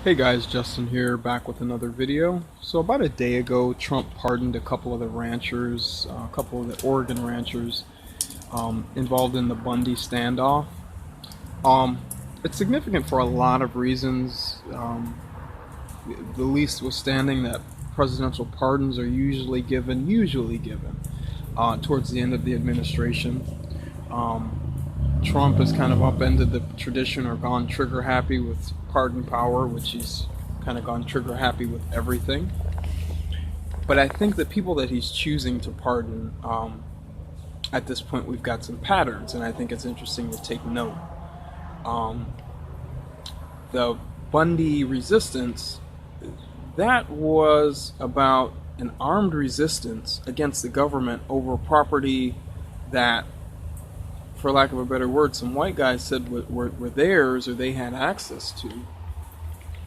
Hey guys, Justin here, back with another video. So about a day ago, Trump pardoned a couple of the ranchers, a couple of the Oregon ranchers involved in the Bundy standoff. It's significant for a lot of reasons, the least withstanding that presidential pardons are usually given towards the end of the administration. Trump has kind of upended the tradition or gone trigger happy with pardon power, which he's kind of gone trigger happy with everything. But I think the people that he's choosing to pardon, at this point we've got some patterns, and I think it's interesting to take note. The Bundy resistance, that was about an armed resistance against the government over property that, for lack of a better word, some white guys said were theirs or they had access to,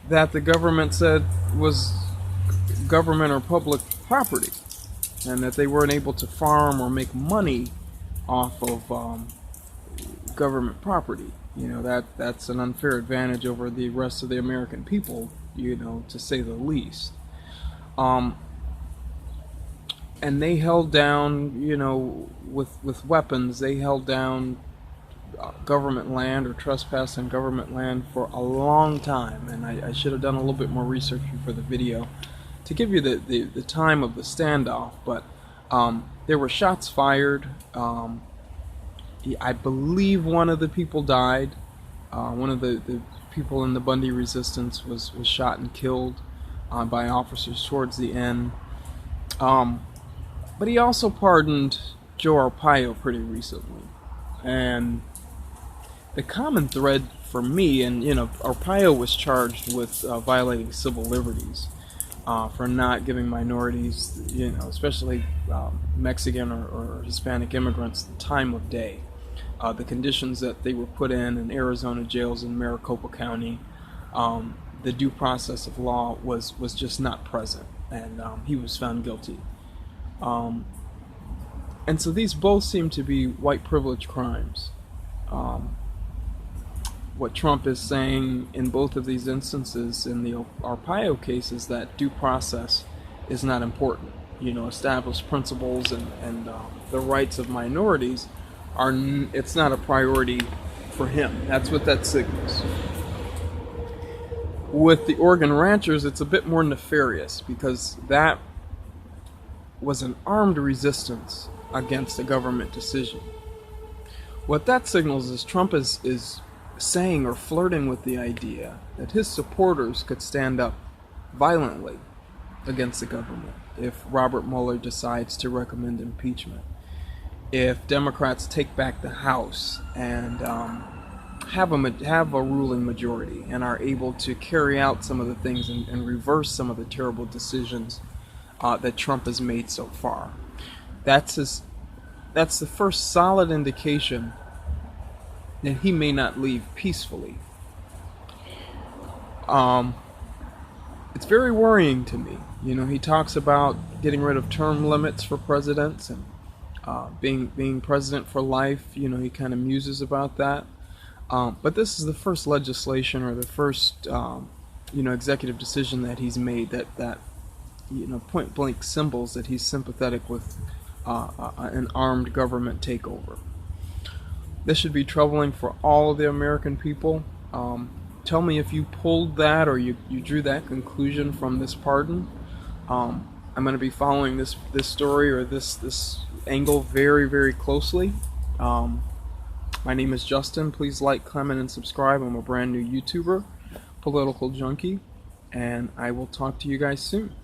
that the government said was government or public property, and that they weren't able to farm or make money off of government property. You know, that's an unfair advantage over the rest of the American people, you know, to say the least. And they held down, you know, with weapons, they held down government land or trespass on government land for a long time. And I should have done a little bit more research before the video to give you the time of the standoff. But there were shots fired. I believe one of the people died. One of the people in the Bundy resistance was shot and killed by officers towards the end. But he also pardoned Joe Arpaio pretty recently. And the common thread for me, and you know, Arpaio was charged with violating civil liberties for not giving minorities, you know, especially Mexican or Hispanic immigrants, the time of day. The conditions that they were put in Arizona jails in Maricopa County, the due process of law was just not present, and he was found guilty. And so these both seem to be white privilege crimes. What Trump is saying in both of these instances, in the Arpaio case, is that due process is not important. You know, established principles and the rights of minorities it's not a priority for him. That's what that signals. With the Oregon ranchers, it's a bit more nefarious, because that was an armed resistance against a government decision. What that signals is Trump is saying or flirting with the idea that his supporters could stand up violently against the government if Robert Mueller decides to recommend impeachment, if Democrats take back the House and have a ruling majority and are able to carry out some of the things and reverse some of the terrible decisions that Trump has made so far. That's the first solid indication that he may not leave peacefully. It's very worrying to me. You know, he talks about getting rid of term limits for presidents and being president for life. You know, he kind of muses about that. But this is the first legislation or the first executive decision that he's made that point blank symbols that he's sympathetic with an armed government takeover. This should be troubling for all of the American people. Tell me if you pulled that or you drew that conclusion from this pardon. I'm going to be following this story or this angle very, very closely. My name is Justin. Please like, comment, and subscribe. I'm a brand new YouTuber, political junkie, and I will talk to you guys soon.